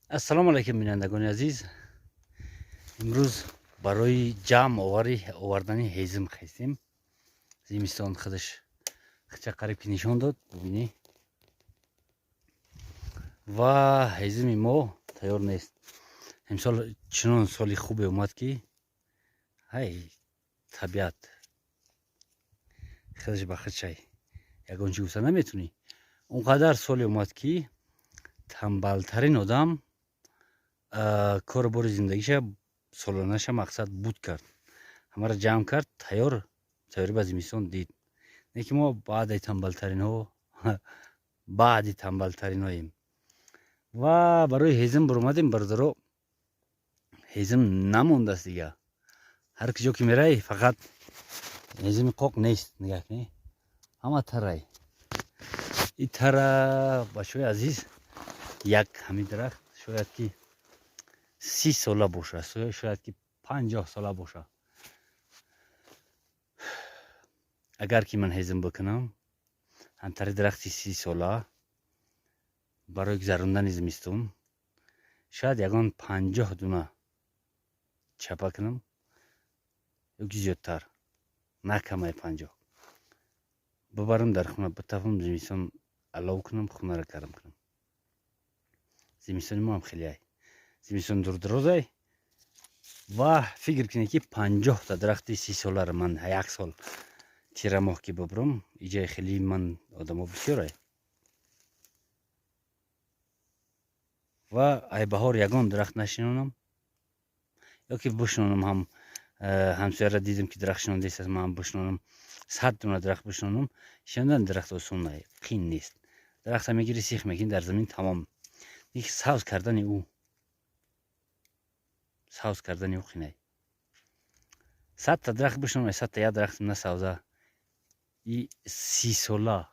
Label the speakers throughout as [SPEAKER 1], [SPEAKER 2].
[SPEAKER 1] ассалому алайкум бинандагони азиз. имрӯз барои ҷамъ овардани ҳезим хестем. зимистон худаш хича қариб ки нишон дод, бибинӣ. Ва ҳезими мо тайёр нест. имсол чунон соли хубе омад ки ҳай табиат худаш ба худшай ягон чӣ гуфта наметунӣ. Он қадар соли омад ки тамбалтарин одам кору бори зиндагиша солонаша мақсад буд кард. Ҳамаро ҷамъ кард, тайёри ба зимистон дид. Не ки мо баъди тамбалтариноем. Ва барои ҳезим биромадем бародаро. ҳезим намондааст дига. ҳар киҷо ки мерай фақат ҳезими қоқ нест. нигоҳ кунед, ҳама тарай. И тара бачаҳои азиз, як ҳамин дарахт шояд ки 30 сола боша, шояд ки 50 сола боша. агар ки ман ҳезим бикунам ҳамтари дарахти 30 сола барои гузарондани зимистон шояд ягон 50 дуна чапа кунам ёки зиёдтар, на камай 50. бибарам дар хона, битафам зимистон алов кунам, хонаро гарм кунам. зимистони мо ҳам хеле зимистон дурдарозай. ва фикр кунед ки 50 та дарахти 30 соларо ман як сол тира моҳ ки бибурам, иҷаи хеле ман одамо бисёрай. ва ай баҳор ягон дарахт нашинонам ёки бишнонам. ҳам ҳамсояро дидам ки дарахт шинондест, ман бишнонам. 100 дуна дарахт бишнонам. шинондани дарахт осон қин нест. дарахта мегири сих мекунӣ дар замин, тамом. ики сабз кардани ӯ қинай. 100 та дарахт бишнонай, 100 та як дарахт насавза. и 30 сола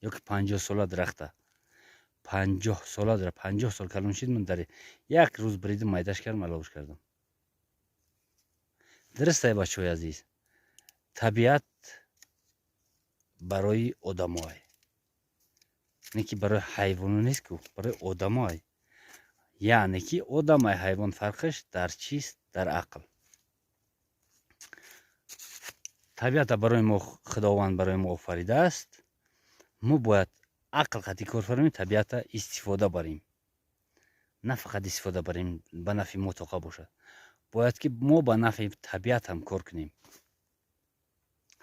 [SPEAKER 1] ёки 50 сола дарахта. 50 сола дара, 50 сол калон шид, ман дар як рӯз бридам, майдаш кардам, аловш кардам. дурустай бачаҳои азиз, табиат барои одамоай, не ки барои ҳайвоно нест ку, барои одамоай. яъне ки одамай ҳайвон фарқаш дар чист? Дар ақл. табиата барои мо худованд барои мо офаридааст. мо бояд ақл қати кор фаромем, табиата истифода барем. На фақат истифода барем ба нафи мо тоқа бошад. бояд ки мо ба нафи табиат ҳам кор кунем.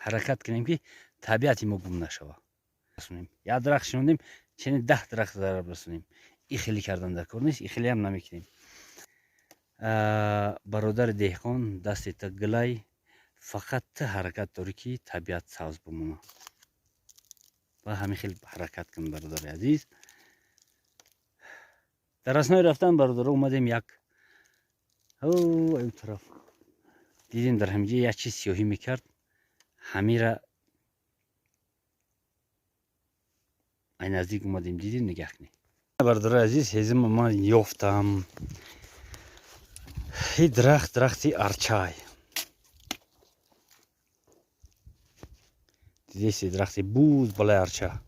[SPEAKER 1] ҳаракат кунем ки табиати мо гум нашавад. як дарахт шинондем, ченин 10 дарахт зараб расонем. и хеле кардан дар кор нест, и хеле ҳам намекунем. бародари деҳқон, дасти та гилай, фақат ту ҳаракат дорӣ ки табиат сабз бимона. ва ҳамин хел ҳаракат кун бародари азиз. дар аснои рафтан бародаро омадем, як ин тараф дидем дар ҳамиҷа як чиз сиёҳӣ мекард. ҳамира ай наздик омадем, дидем, нигоҳ кунед. бародари азиз, ҳезим ман ёфтам. ин дарахти арчай. дидест, дарахти буз балаи арча.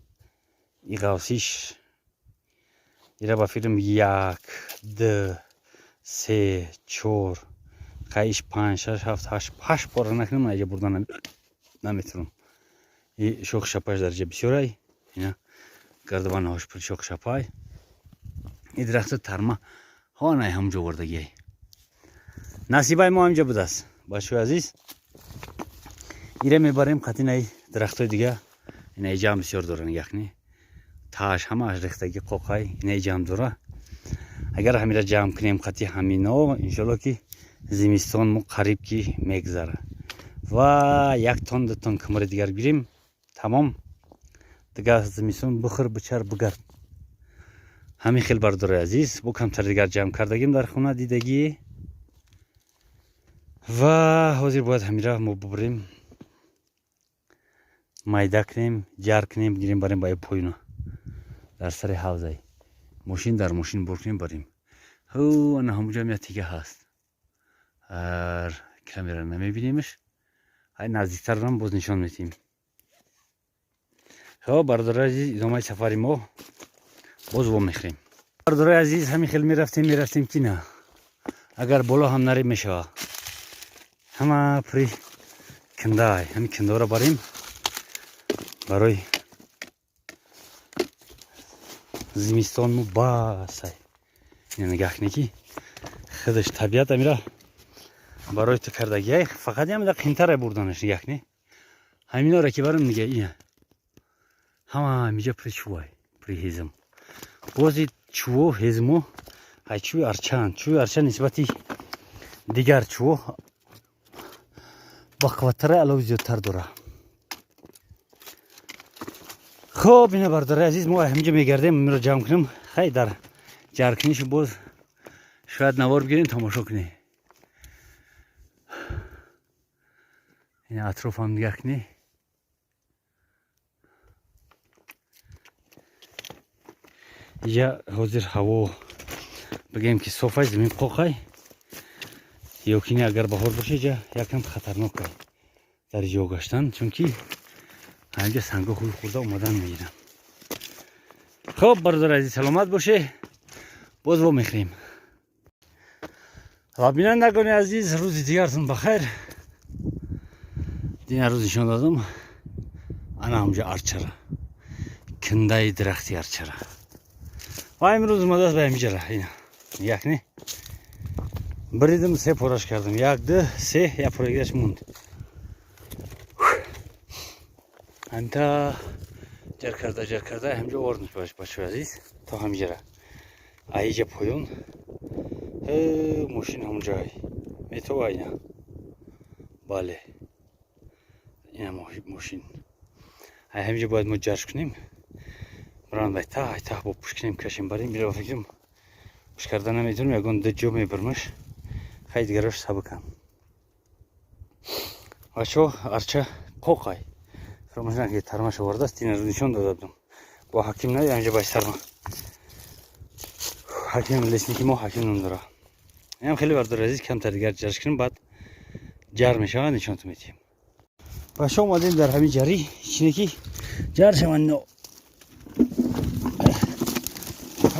[SPEAKER 1] ин ғавсиш ира ба филм 1, 2, 3, 4, қаиш 5, 6, 7, 8 бора накунам, аҷа бурдан наметавонам. ин шохи шапаш дар ҷа бисёрай. ина гардабанаҳош пур шохи шапай. ин дарахти тарма ҳонай ҳамҷо овардагиай. насибаи мо ҳамҷа будааст. бачаҳои азиз, ира мебарем қатинаи дарахтҳои дига. инаи ҷамъ бисёр дора, нигоҳ кунед. тааш ҳамааш рехтаги қоқай, инаи ҷамъ дора. агар ҳамира ҷамъ кунем қати ҳамино, иншоалло ки зимистон мо қариб ки мегузара. ва як тон ду тон кумари дигар гирем, тамом. дига зимистон бихӯр, бичар, бигард. ҳамин хел бародари азиз, бо камтар дигар ҷамъ кардагим дар хона дидагӣ. ва ҳозир бояд ҳамира мо бибурем, майда кунем, ҷар кунем, гирем барем ба поёна дар сари ҳавзай. мошин дар мошин бор кунем барем. ана ҳамуҷам як тига ҳаст. камера намебинемш. ай наздиктарам боз нишон метиҳем. бародари азиз, идомаи сафари мо боз вомехӯрем. بردارای عزیز همین خیلی میرفتیم که نه اگر بالا هم نریم میشه همه پری کنده همین کنده را بریم برای زمستان مو باسای این نگاه کنی که خودش طبیعت میره برای تو کردگی فقط هم در قینتر بردنش نگاه کنی همین را که برم نگاه اینه همه میجا پری چوای پری هیزم بازی چوو هیزمو های چوی ارچان نسبتی دیگر چوو با قوتره علاوه زیادتر داره خب اینه برداره عزیز ما همینجا میگردیم من رو جمع کنم خیلی در جرکنیش باز شاید نوار بگیریم تماشا کنی این اطراف هم نگاه کنی اینجا حاضر هوا بگیم که صافه زمین قوقای یا کنی اگر بهار باشه اینجا یکم خطرناکه در جا گشتن چون که همینجا سنگا خوی خورده اومدن میگیرن خب برادر عزیز سلامت باشه باز با میخریم و بینندگان عزیز روز دیگرتون بخیر دیگر روز نشان دادم انا همجا ارچره کنده درختی ارچره و امروز مدت به همینجا را اینا یک نه بریدم سه پارش کردم یک دو سه یک پارگیش موند انتا جر کرده همجا ورنش باشه عزیز تا همجا را ایجا پایون ماشین همجای میتو اینا بله اینا ماشین همجا باید ما جرش کنیم بران باید تا با پوش کنیم کشیم بریم بیره فکرم پوش کردن نمیتونم یکان دو جو میبرمش خیلی دیگرش سبکم و شو ارچه قوقای فراموشن که ترمش ورده است این رو نشون دادم با حکیم نه اینجا باید سرما حکیم لیسنیکی ما حکیم نمیداره این خیلی بردار عزیز کم تر دیگر جرش کنیم بعد جر میشه نشان تو میتیم و شو اومدیم در همین جری چینه که جر شوند نو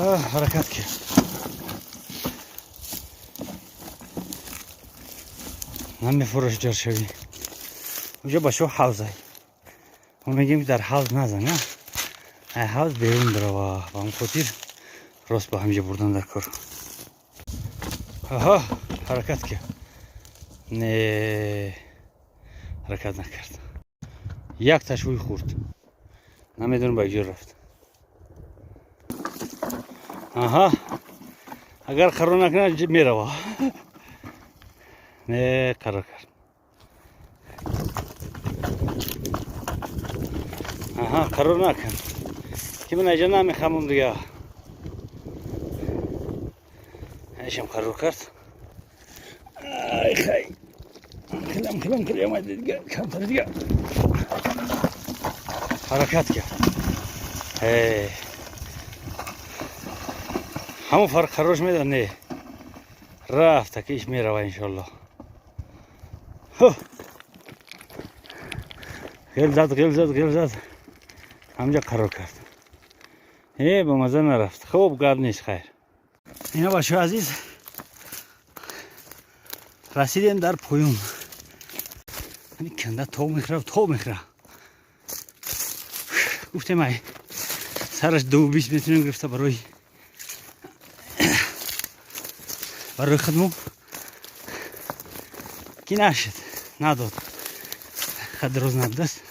[SPEAKER 1] حرکت کرد نمیفروش جر شوی اونجا با شو حوزه ما میگیم در حوز نزن نه حوز بیرون بره و با اون خاطر راست با همینجا بردن در کار آها حرکت کرد نه حرکت نکرد یک تشوی خورد نمیدونم با کجا رفت آها اگر قرار نکنه میره نه قرار کرد آها قرار نکن که من اینجا نمیخوام دیگه ایشم قرار کرد ای خی کلم اومد دیگه کمتر دیگه حرکت کرد همون فرق قرارش میدن نه رفت که ایش میره انشالله گل زد همجا قرار کرد به مزه نرفت خوب گرد نیست خیر اینا باشه عزیز رسیدیم در پایون همین کنده تو میخره گفتم ای سرش 2.20 میتونیم گرفته برای خدمو کی نشد نداد خد روز ندست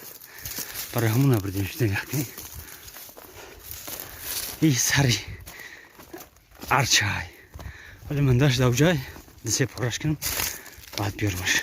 [SPEAKER 1] برای همون نبردیم شده یکنی این سری ارچه های ولی من داشت دو جای دسته پرش کنم باید بیارمش